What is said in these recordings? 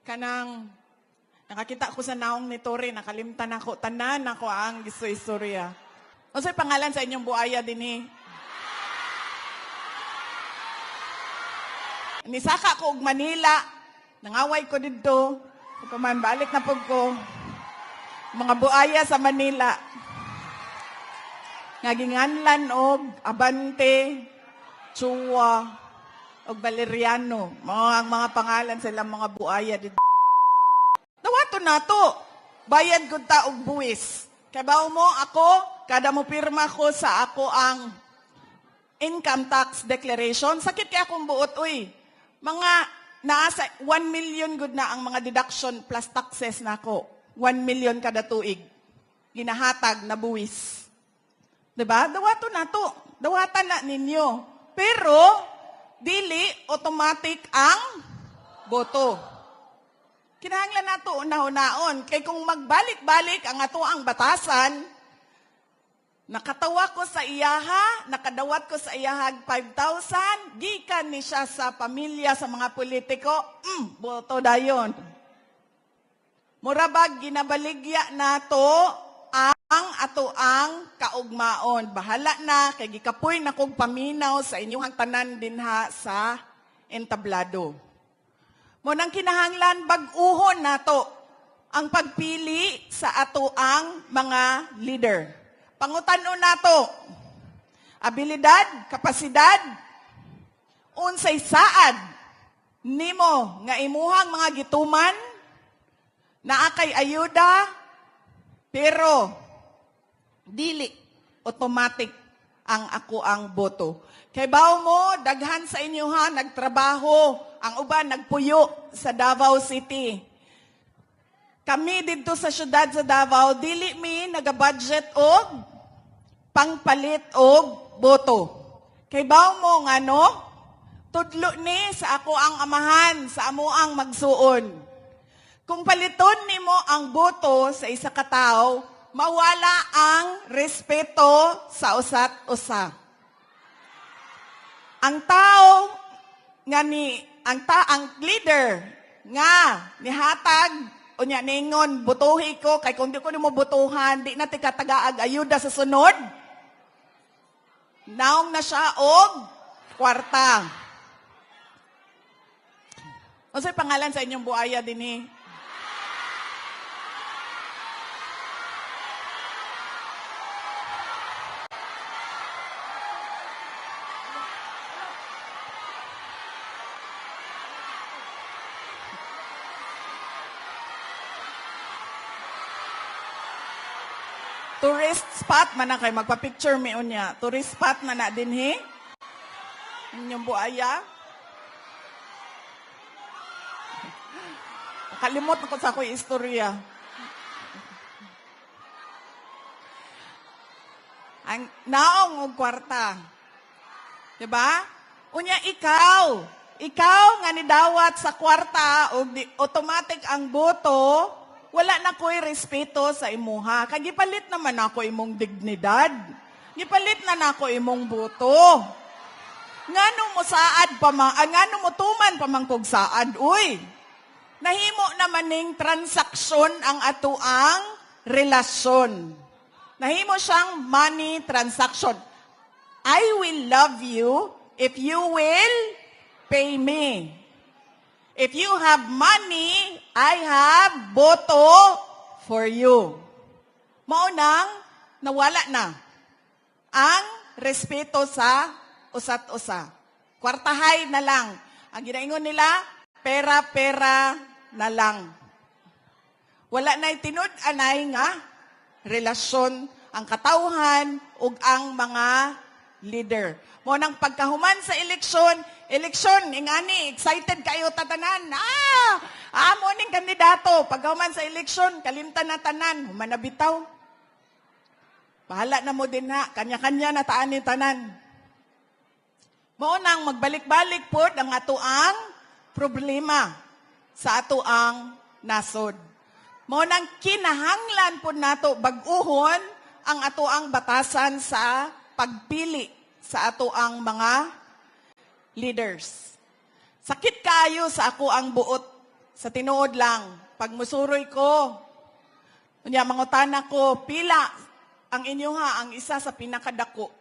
kanang nakakita ko sa naong ni Tori, nakalimtan ako, tanan ako ang giso-istorya. Unsay pangalan sa inyong buaya dinhi? Nisaka ko og Manila, nangaway ko didto, kuman balik na pud ko. Mga buaya sa Manila. Ngaginganlan og Abante, Chua, og Valeriano. Mga pangalan sila mga buaya dito. Dawato na to. Bayad gud ta og buwis. Kay bawo mo ako, kada mo pirma ko sa ako ang income tax declaration. Sakit kay akong buot, uy. Mga nasa 1 million good na ang mga deduction plus taxes nako. 1 million kada tuig. Ginahatag na buwis. Diba? Dawato na to. Dawatan na ninyo. Pero, dili automatic ang boto. Kinahanglan na to una-unaon. Kay kung magbalik-balik ang ato ang batasan, nakatawa ko sa iyaha, nakadawat ko sa iyahag 5,000, gikan ni siya sa pamilya, sa mga politiko, boto dayon. Murabag ginabaligya na to ang ato ang kaugmaon. Bahala na, kay gikapoy na kong paminaw sa inyong tanan dinha sa entablado. Munang kinahanglan bag-uhon na to ang pagpili sa ato ang mga leader. Pangutanon nato, abilidad, kapasidad, unsay saad nimo nga imuhang mga gituman, naakay ayuda, pero dili automatic ang ako ang boto. Kay bawo mo, daghan sa inyo ha, nagtrabaho, ang uban nagpuyo sa Davao City. Kami dito sa syudad sa Davao, dili mi naga-budget og pangpalit og boto. Kay bawo mo nga no, tudlo ni sa ako ang amahan, sa amo ang magsuon. Kung paliton nimo ang boto sa isa ka tawo, mawala ang respeto sa usat usa. Ang tao nga ang leader nga nihatag unya ningon butuhi ko kay kung di ko nimo butuhan di na ti katagaag ayuda sa sunod. Naong na siya og kwarta. Unsay pangalan sa inyong buaya dinhi? Tourist spot man na kay magpa-picture mi unya. Tourist spot na dinhi. Inyong buaya. Kalimot ko sa ako'y istorya. Ang naong og kwarta. Diba? Unya ikaw nga nidawat sa kwarta og automatic ang boto, wala na ko'y respeto sa imuha. Kagipalit naman ako imong dignidad. Gipalit na nako imong boto. Ngano mo saad pa ngano mo tuman pa kog saad, uy. Nahimo naman ning transaksyon ang ato ang relasyon. Nahimo siyang money transaction. I will love you if you will pay me. If you have money, I have boto for you. Maunang, nawala na ang respeto sa usat-usa. Kwartahay na lang. Ang ginaingon nila, pera-pera na lang. Wala na'y tinud-anay nga relasyon ang katawhan ug ang mga leader. Maunang pagkahuman sa eleksyon, ingani, excited kayo tatanan. Amo ning kandidato. Pagkahuman sa eleksyon, kalimtan na tanan. Human na bitaw. Bahala na mo din ha. Kanya-kanya na taan ni tanan. Maunang magbalik-balik po ang ato ang problema sa ato ang nasod. Maunang kinahanglan po nato bag-uhon ang ato ang batasan sa pagpili sa ato ang mga leaders. Sakit kayo sa ako ang buot sa tinuod lang, pag musuroy ko, unya mangutana ko, pila ang inyoha ang isa sa pinakadako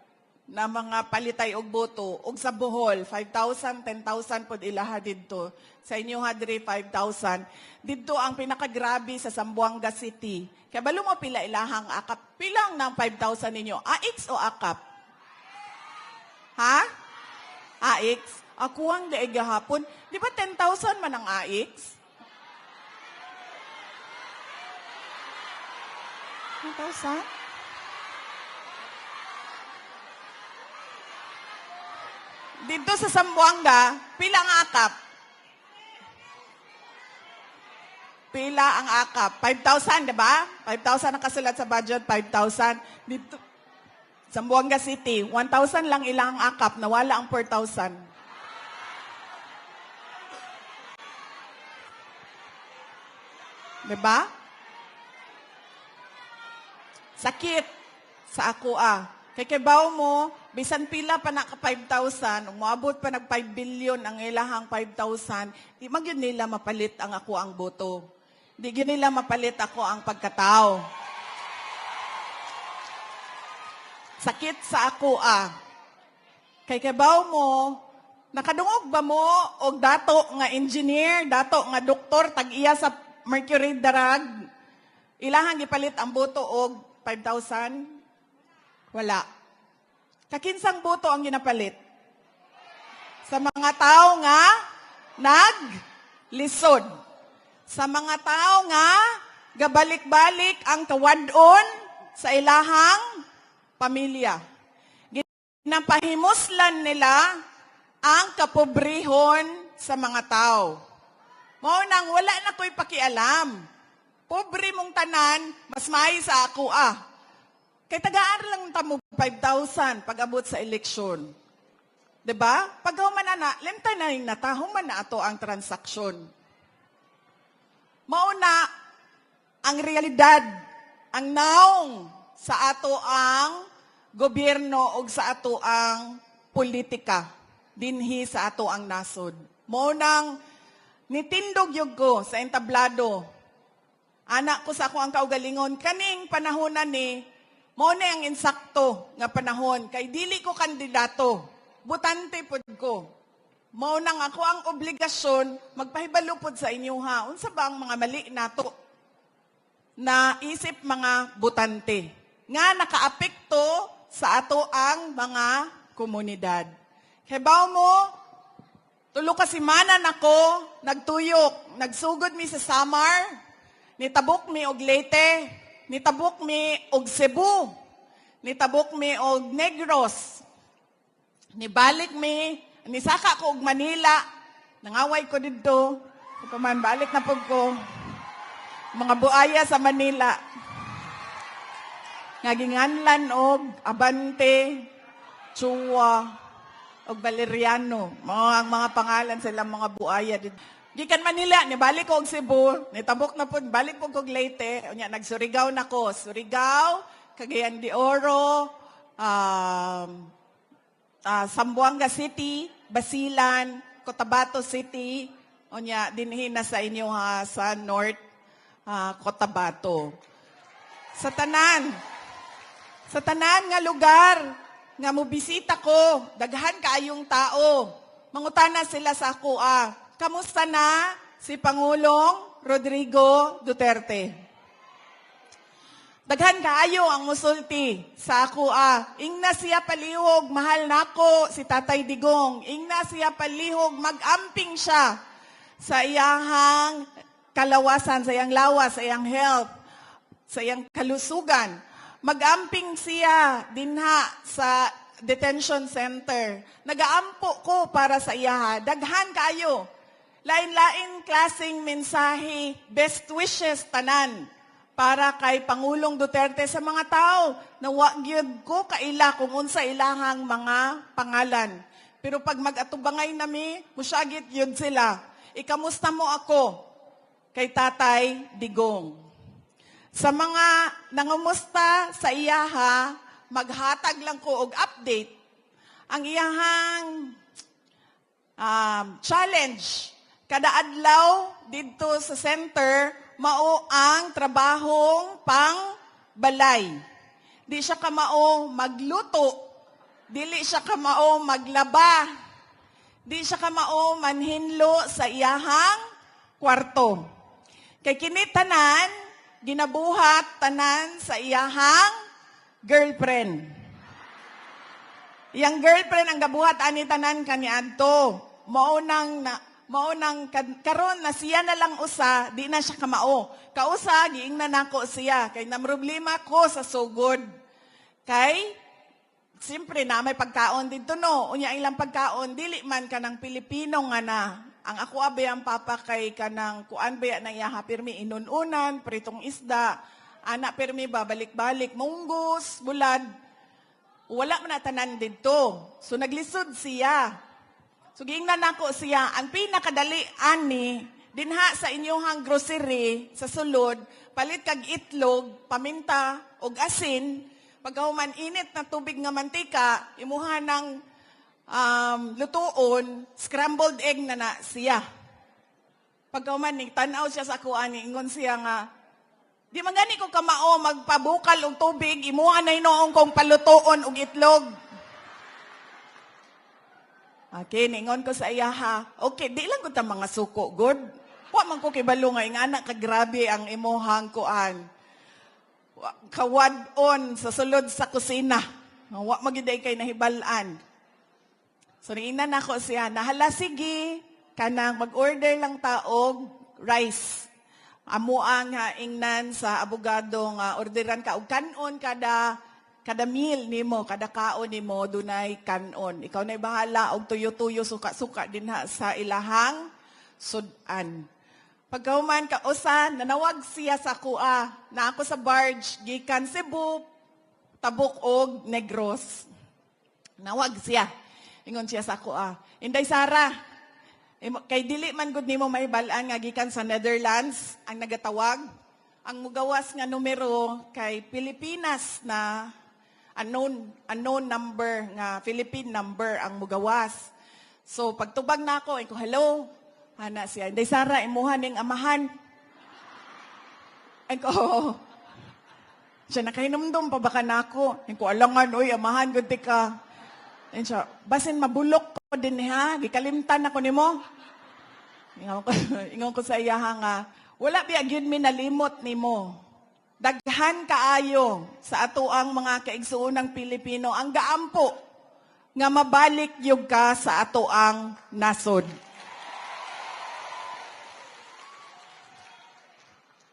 na mga palitay og boto og sa Bohol 5,000, 10,000 pod ilaha didto. Sa inyoha diri 5,000. Didto ang pinakagrabe sa Zamboanga City. Kaya balo mo pila ilahang akap. Pila ang 5,000 ninyo? AX o akap? Ha? AX? Ako ang daig gahapon. Di ba 10,000 man ang AX? 10,000? Dito sa Zamboanga, pila ang akap? Pila ang akap? 5,000, di ba? 5,000 ang kasulat sa budget, 5,000. Dito, Zamboanga City, 1,000 lang ilang akap, nawala ang 4,000. Di ba? Sakit sa ako Kay kibaw mo, bisan pila pa na ka 5,000, umabot pa nag 5 billion ang ilahang 5,000, di man yun nila mapalit ang ako ang boto. Di yun nila mapalit ako ang pagkatao. Sakit sa ako Kay kibaw mo, nakadungog ba mo og dato nga engineer, dato nga doktor, tag-iya sa Mercury Darag, ilahang gipalit ang boto og 5,000? Wala. Kakinsang boto ang ginapalit? Sa mga tao nga naglisod. Sa mga tao nga gabalik-balik ang kawadon sa ilahang pamilya. Ginapahimuslan nila ang kapobrehon sa mga tao. Mao nang wala na ko'y pakialam. Pobre mong tanan, mas may sa ako Kay tagaan lang tamo 5,000 pag abot sa eleksyon. 'Di ba? Pag human na, lemtay na ning human na ato ang transaksyon. Mauna ang realidad, ang naong sa ato ang gobyerno o sa ato ang politika dinhi sa ato ang nasod. Maunang nitindog yug ko sa entablado. Anak ko sa ako ang kaugalingon kaning panahonan ni mao na ang insakto nga panahon kay dili ko kandidato, butante pud ko. Mao nang ako ang obligasyon magpahibalo pud sa inyo unsa ba ang mga mali nato na isip mga butante nga nakaapekto sa ato ang mga komunidad. Hibaw mo, tulo ka semana nako nagtuyok, nagsugod mi sa Samar, nitabok mi og Leyte, nitabok mi og Cebu, nitabok mi og Negros, nibalik mi, nisaka ko og Manila, nangaway ko dito, paman balik na pug ko, mga buaya sa Manila, ngaginganlan og Abante, Chua, og Valeriano, mga pangalan silang mga buaya dito. Gikan Manila, nibalik ko og Cebu, nitabok na po, balik po kog Leyte, unya nagsurigaw na ko. Surigao, Cagayan de Oro, Zamboanga City, Basilan, Cotabato City, unya dinhi na sa inyo sa North Cotabato. Sa tanan nga lugar, nga mobisita ko, daghan kaayong tao, mangutana sila sa ako, kamusta na si Pangulong Rodrigo Duterte? Daghan kaayo ang musulti sa ako. Ingna siya palihog, mahal nako si Tatay Digong. Ingna siya palihog, mag-amping siya sa iyang kalawasan, sa iyang lawas, sa iyang health, sa iyang kalusugan. Mag-amping siya dinha sa detention center. Nagaampo ko para sa iya. Daghan kaayo. Lain-lain klaseng mensahe, best wishes tanan para kay Pangulong Duterte sa mga tao na wa gyud ko kaila kung unsa ilahang mga pangalan. Pero pag mag-atubangay nami, musyagit yun sila. Ikamusta mo ako kay Tatay Digong? Sa mga nangumusta sa iyaha, maghatag lang ko og update. Ang iyahang challenge kada adlaw dito sa center, mao ang trabahong pang balay. Di siya kamao magluto, dili siya kamao maglaba, di siya kamao manhinlo sa iyahang kwarto. Kay kini tanan, ginabuhat tanan sa iyahang girlfriend. Yang girlfriend ang gabuhat ani tanan kaniadto. Maunang karon na siya na lang usa, di na siya kamao. Kausa giingnan nako siya kay namroblema ko sa sugod. Kay siyempre na may pagkaon dito no. Unya ilang pagkaon dili man kanang Pilipino nga na. Ang ako abay ang papa kay kanang kuan baya na iyaha pirmi inununan, pritong isda, anak pirmi babalik-balik munggos, bulad. Wala man na tanan dito. So naglisod siya. So giingnan nako siya, ang pinakadali ani dinha sa inyong grocery sa sulod, palit kag itlog, paminta ug asin, pagkahuman init na tubig nga mantika, imuha ng lutuon, scrambled egg na siya. Pagkahuman ning tan-aw siya sa ako ani, ingon siya nga, di man gani ko kamao magpabukal og tubig, imuha na inoong kong palutuon og itlog. Okay, ningon ko sa iya ha. Okay, di lang ko ta mga suko, good. Wa man ko kibalo nga ingana ka grabe ang imuhang kuan. Kawad-on sa sulod sa kusina. Wa magiday kay nahibalan. So niinan nako siya, nahala sige kanang mag-order lang taog rice. Amo ang ingnan sa abogado nga orderan ka og kanon kada meal nimo, kada kaon nimo dunay kanon. Ikaw nay bahala og tuyo-tuyo suka-suka dinha sa ilahang sudan. Pagkahuman ka usa, nanawag siya sa kuha na ako sa barge gikan Cebu, Tabuk og Negros. Nawag siya. Ingon siya sa kuha, Inday Sara, kay dili man gud nimo mahibalan nga gikan sa Netherlands ang nagatawag. Ang mugawas nga numero kay Pilipinas na unknown number nga Philippine number ang mugawas. So pagtubag nako, ko hello. Ana siya, Inday Sara, imuha ning amahan. Ko siya nakahinumdum pa baka nako. Ko alangan oy amahan gud ka. Siya, basin mabulok ko din ha, gikalimtan ako nimo. Ingon ko sa iya nga, wala biya gyud mi nalimot nimo. Daghan kaayo sa ato ang mga kaigsuonang Pilipino ang gaampo nga mabalik yung ka sa ato ang nasod.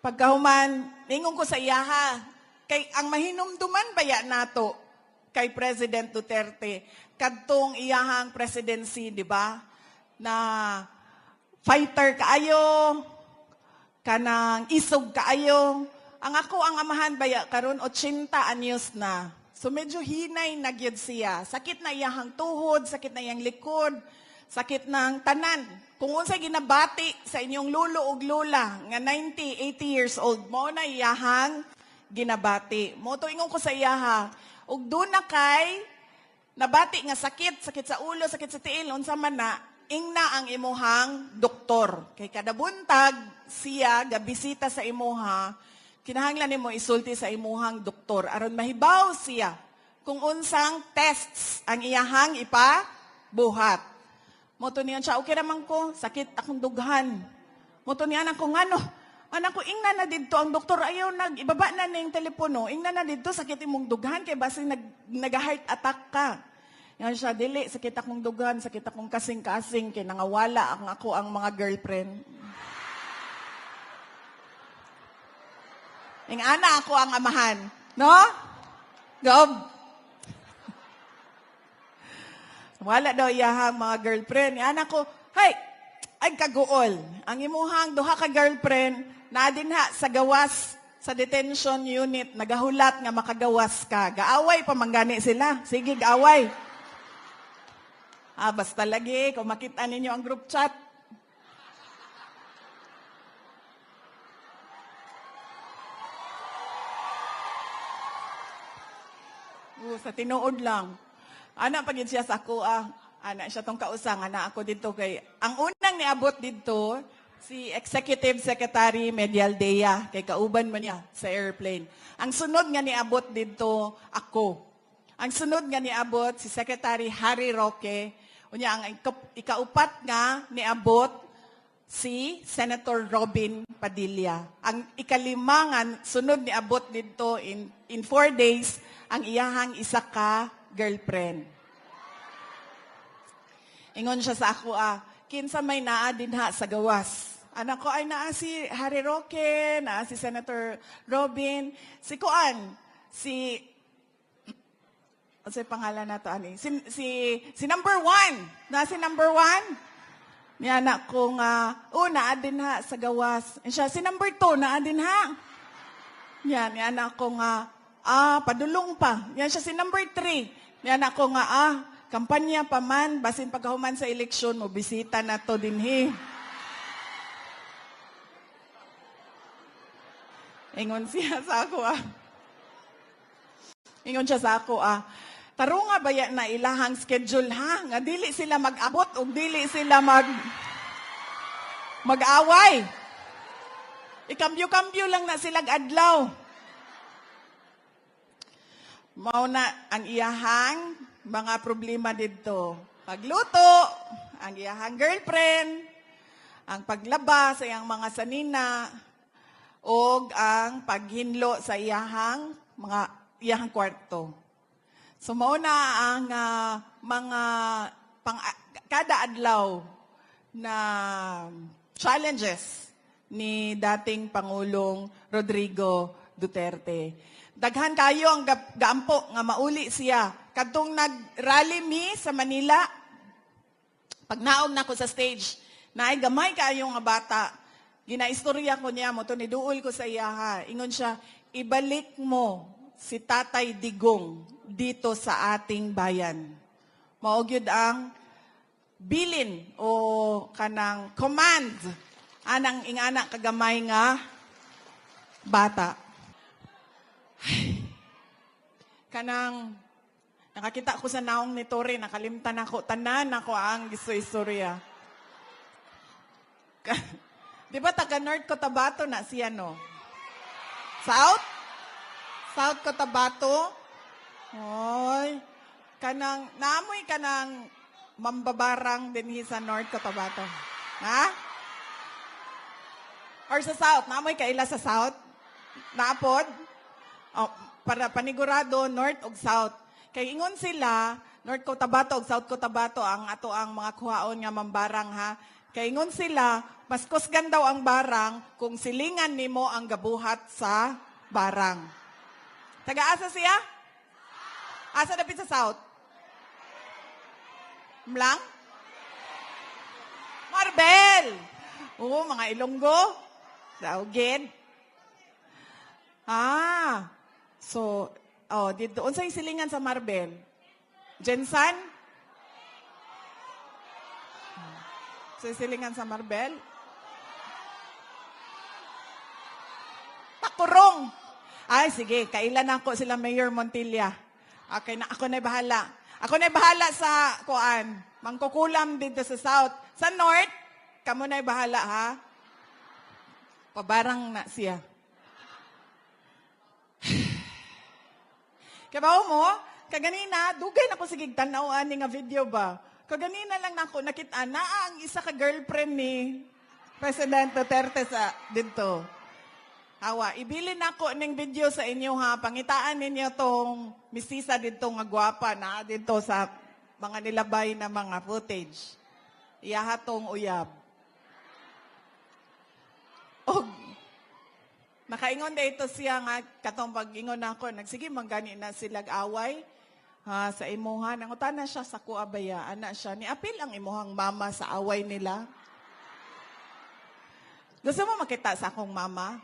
Pagkahuman, ingon ko sa iyaha, kay ang mahinumduman baya nato kay President Duterte, kadtong iyahang presidency, di ba? Na fighter kaayo, kanang isog kaayo. Ang ako ang amahan baya karon 80 anyos na. So medyo hinay na gyud siya. Sakit na iyahang tuhod, sakit na iyang likod, sakit ng tanan. Kung unsay ginabati sa inyong lulo ug lola nga 90, 80 years old, mo na iyahang ginabati. Mo to ingon ko sa iyaha, ug do na kay nabati nga sakit sa ulo, sakit sa tiil, unsa man na, ingna ang imuhang doktor. Kay kada buntag siya gabisita sa imuha, kinahanglan nimo isulti sa imuhang doktor aron mahibaw siya kung unsang tests ang iyahang ipabuhat. Moto niyan siya, okay naman ko, sakit akong dughan. Moto niyan ako ngano, anak ko ingna na didto ang doktor ayaw ibaba na ning telepono, ingna na didto sakit imong dughan kay basi nag-heart attack ka. Yan siya, dili sakit akong dughan, sakit akong kasing-kasing kay nangawala ang mga girlfriend. Ing ana ako ang amahan. No? Gob. Wala daw iyahang mga girlfriend. Ana ko, hey, ay kaguol. Ang imuhang duha ka girlfriend, na dinha sa gawas, sa detention unit, nagahulat nga makagawas ka. Gaaway pa manggani sila. Sige, gaaway. Basta lagi, kung makita ninyo ang group chat, sa tinuod lang. Ana pagin siya sa ako, ana siya tong kausang, ana ako dito kay, ang unang unang niabot dito, si Executive Secretary Medialdea, kay kauban man niya sa airplane. Ang sunod nga niabot dito, ako. Ang sunod nga niabot, si Secretary Harry Roque. Unya, ang ikaupat nga niabot, si Senator Robin Padilla. Ang ikalimangan, sunod niabot dito in 4 days, ang iyahang isa ka girlfriend. Ingon siya sa ako, kinsa may naa din ha sa gawas. Anak ko ay naa si Harry Roque, naa si Senator Robin, si Kuan, ano sa pangalan na to, ani? Si number 1. Na si number 1. Ni anak ko nga, naa din ha sa gawas. Siya, si number 2, naa din ha. Yan, ni anak ko nga, padulong pa. Yan siya, si number 3. Ni anak ko nga, kampanya pa man, basin pagkahuman sa eleksyon mo, bisita na to dinhi. Ingon siya sa ako, Ingon siya sa ako, taro nga ba yan na ilahang schedule, ha? Nga dili sila mag-abot o dili sila mag-away. Ikambyo-kambyo lang na sila adlaw. Mao na ang iyahang mga problema dito. Pagluto, ang iyahang girlfriend, ang paglaba sa iyang mga sanina, o ang paghinlo sa iyahang kwarto. So mao na ang mga kada adlaw na challenges ni dating Pangulong Rodrigo Duterte. Daghan kayo ang gaampo nga mauli siya. Kadtong nag-rally mi sa Manila, pag naog na ko sa stage, naay gamay kayo nga bata. Ginaistorya ko niya mo, to niduol ko sa iyaha. Ingon siya, ibalik mo si Tatay Digong dito sa ating bayan. Maugyod ang bilin o kanang command anang ingana kagamay nga bata. Kanang nakakita ko sa naong ni Tori, nakalimtan ako, tanan ako ang istorya. Di ba taga North Cotabato na siya, no? South? South Cotabato? Hoy, naamoy kanang mambabarang din sa North Cotabato. Ha? Or sa South? Naamoy kaila sa South? Naapod? Para panigurado, North o South. Kay ingon sila, North Cotabato o South Cotabato, ang ato ang mga kuhaon nga mambarang, ha? Kay ingon sila, mas kusgan daw ang barang kung silingan nimo ang gabuhat sa barang. Taga-asa siya? Asa dapit sa South? Mlang? Marbel! Oo, mga Ilonggo. Daugid. So, dito. Unsay silingan sa Marbel? Jensan? So, silingan sa Marbel? Takurong. Ay, sige. Kailan ako sila Mayor Montilla. Okay, ako na bahala. Ako na bahala sa kuan. Mangkukulam dito sa South. Sa North, kamo na bahala, ha? Pabarang na siya. Kabaw mo, kaganina, dugay na ko sigig tanawan ni nga video ba? Kaganina lang nako nakita na ang isa ka girlfriend ni President Duterte sa dito. Hawa, ibilin ako ning video sa inyo, ha. Pangitaan ninyo tong misisa dito nga gwapa na dito sa mga nilabay na mga footage. Iyaha tong uyab. Og nakaingon dito siya nga katong pag-ingon ako, nagsige manggani na silag away. Sa imuhan, nangutan na siya sa kuabaya, anak siya, niapil ang imuhang mama sa away nila. Gusto mo makita sa akong mama?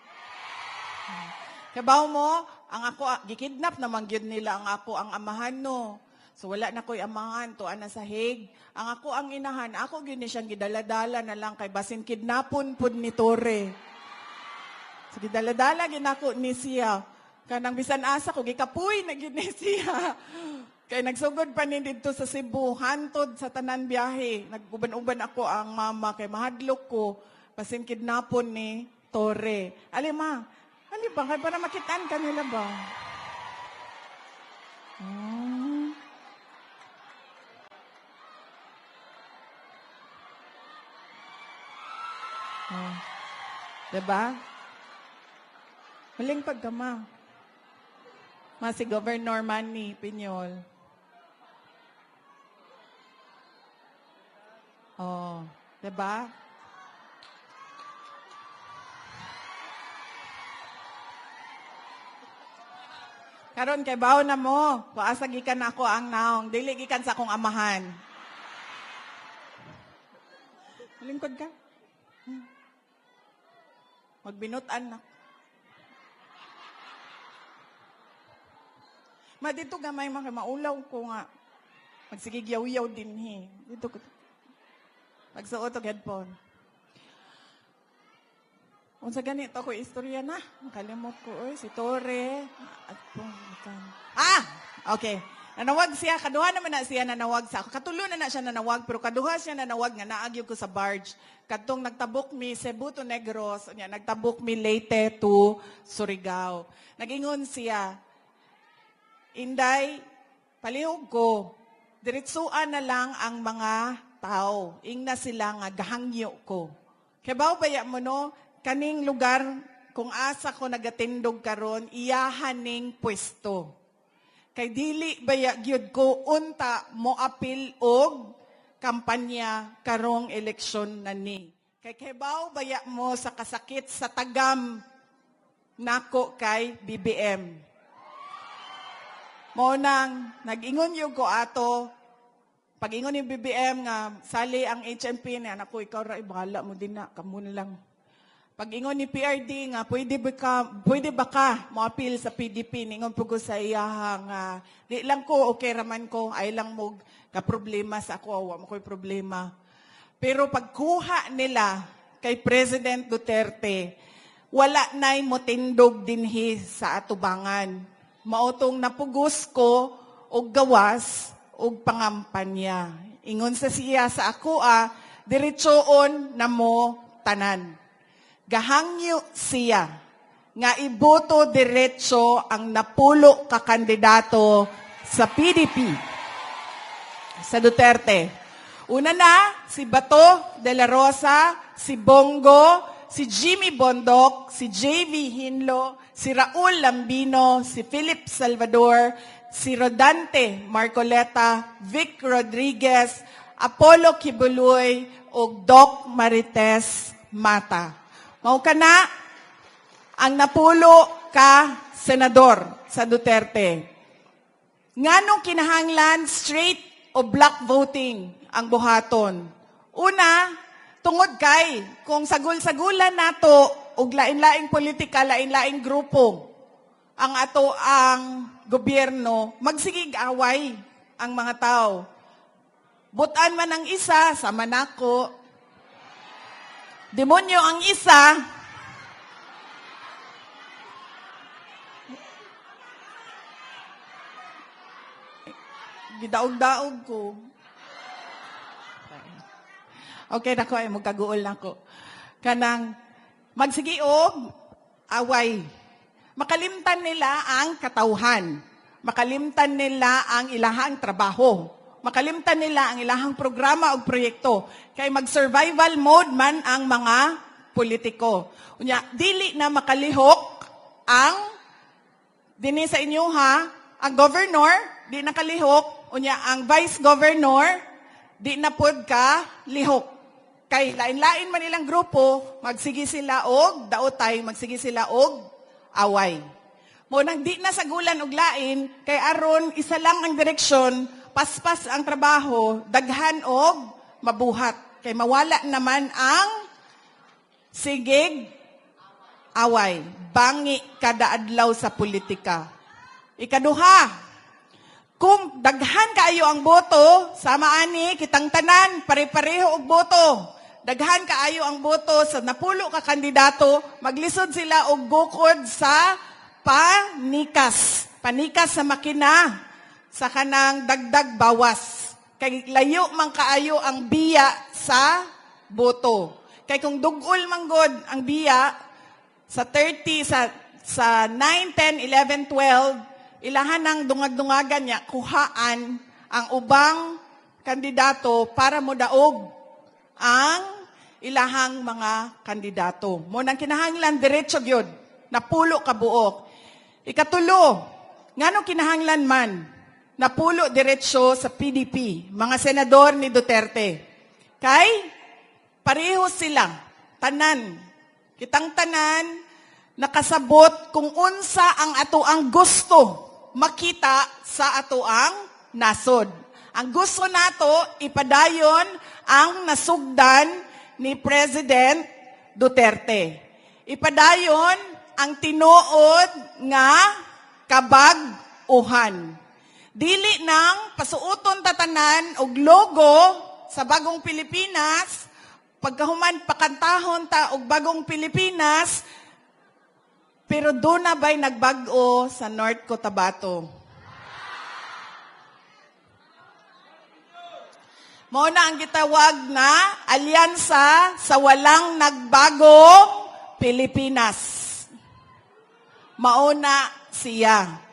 Kabaw mo, ang ako, gikidnap naman yun nila ang ako ang amahan, no. So wala na ko'y amahan, to ana sa Hague. Ang ako ang inahan, ako yun siyang gidaladala na lang kay basin kidnapon pud ni Tore. So gidaladala ginako ni siya. Kanang bisan asa ko, gikapuy na yun ni siya. Kaya nagsugod pa ni dito sa Cebu, hantod sa tanan biyahe. Naguban-uban ako ang mama kay mahadlok ko. Pasin kidnapon ni Torre. Alima, ba? Kaya para makitaan ka nila ba? Hmm. Oh. Diba? Maling pagkama. Si Governor Manny Piñol. Oh, diba? Karon kay bawo na mo, paasa gikan ako ang naong, dili gikan sa akong amahan. Lingkod ka? Magbinutan na. Dito gamay maulaw ko nga. Magsige yaw-yaw din he. Dito ko. Magsuot og headphone. Unsa ganito ko istorya na. Makalimot ko si Torre. Okay. Nanawag siya, kaduha naman na siya nanawag sa ako. Katulo na siya nanawag, pero kaduha siya nanawag nga naagyo ko sa barge. Katong nagtabok mi Cebu to Negros, nagtabok mi Leyte to Surigao. Nagingon siya, Inday, palihog ko, diretsuan na lang ang mga tao. Ingna sila nga gahangyo ko. Kaya baya mo no, kaning lugar, kung asa ko nagatindog karon, iyahaning pwesto. Kay dili baya gyud ko unta mo apil og kampanya karong eleksyon na ni. Kay kebaw baya mo sa kasakit sa tagam nako kay BBM. Mo nang nag-ingon yung ko ato, pag-ingon yung BBM nga sali ang HMP na anak ko, ikaw ra bahala mo din na, kamo na lang. Pag-ingon ni PRD nga, pwede ba ka mo-appeal sa PDP, ningon po ko sa iyahang, di lang ko, okay raman ko, ay lang mo ka-problema sa ako, wala mo ko'y problema. Pero pagkuha nila kay President Duterte, wala na'y motindog dinhi sa atubangan. Mautong napugos ko, og gawas, og pangampanya. Ingon sa siya sa ako, diretsoon na mo tanan. Gahangyo siya nga iboto diretso ang napulo ka kandidato sa PDP, sa Duterte. Una na, si Bato de la Rosa, si Bongo, si Jimmy Bondoc, si JV Hinlo, si Raul Lambino, si Philip Salvador, si Rodante Marcoleta, Vic Rodriguez, Apollo Kibuloy, o Doc Marites Mata. Mao ka na ang napulo ka senador sa Duterte. Nganong kinahanglan straight o block voting ang buhaton? Una, tungod kay kung sagul-sagulan nato og lain-laing politika, lain-laing grupo ang ato ang gobyerno, magsigig away ang mga tao. Butan man ang isa, sama nako. Demonyo ang isa, gidaog-daog ko. Okay na ko, ay magkaguol na ko. Kanang magsigiog, away. Makalimtan nila ang katauhan. Makalimtan nila ang ilahang trabaho. Makalimtan nila ang ilahang programa o proyekto. Kay mag-survival mode man ang mga politiko. Unya, dili na makalihok ang dini sa inyo ang governor, di nakalihok. Unya, ang vice governor, di na pod ka lihok. Kay lain-lain man ilang grupo, magsigi sila og daotay, magsigi sila og away. Mo nang di na sagulan og lain, kay aron isa lang ang direksyon, paspas ang trabaho, daghan og mabuhat. Kay mawala naman ang sigig away. Bangi kada adlaw sa politika. Ikaduha, kung daghan kaayo ang boto, sama ani kitang tanan, pare-pareho og boto. Daghan kaayo ang boto sa napulo ka kandidato, maglisod sila og bukod sa panikas. Panikas sa makina. sa kanang dagdag bawas. Kay layo man kaayo ang biya sa boto. Kay kung dugol man god ang biya sa 30 sa 9, 10, 11, 12, ilahan ng dungag-dungagan niya kuhaan ang ubang kandidato para mo daog ang ilahang mga kandidato. Mo nang kinahanglan diretso gyud, napulo ka buok. Ikatulo, ngano kinahanglan man napulo diretso sa PDP, mga senador ni Duterte. Kay pareho sila, tanan, kitang tanan nakasabot kung unsa ang atoang gusto makita sa atoang nasod. Ang gusto nato ipadayon ang nasugdan ni President Duterte. Ipadayon ang tinuod nga kabag-uhan. Dili nang pasuuton tatanan og logo sa bagong Pilipinas, pagkahuman pakantahon ta og bagong Pilipinas, pero doon na ba'y nagbag-o sa North Cotabato? Mao na ang gitawag na alyansa sa walang nagbagong Pilipinas. Mao na siya.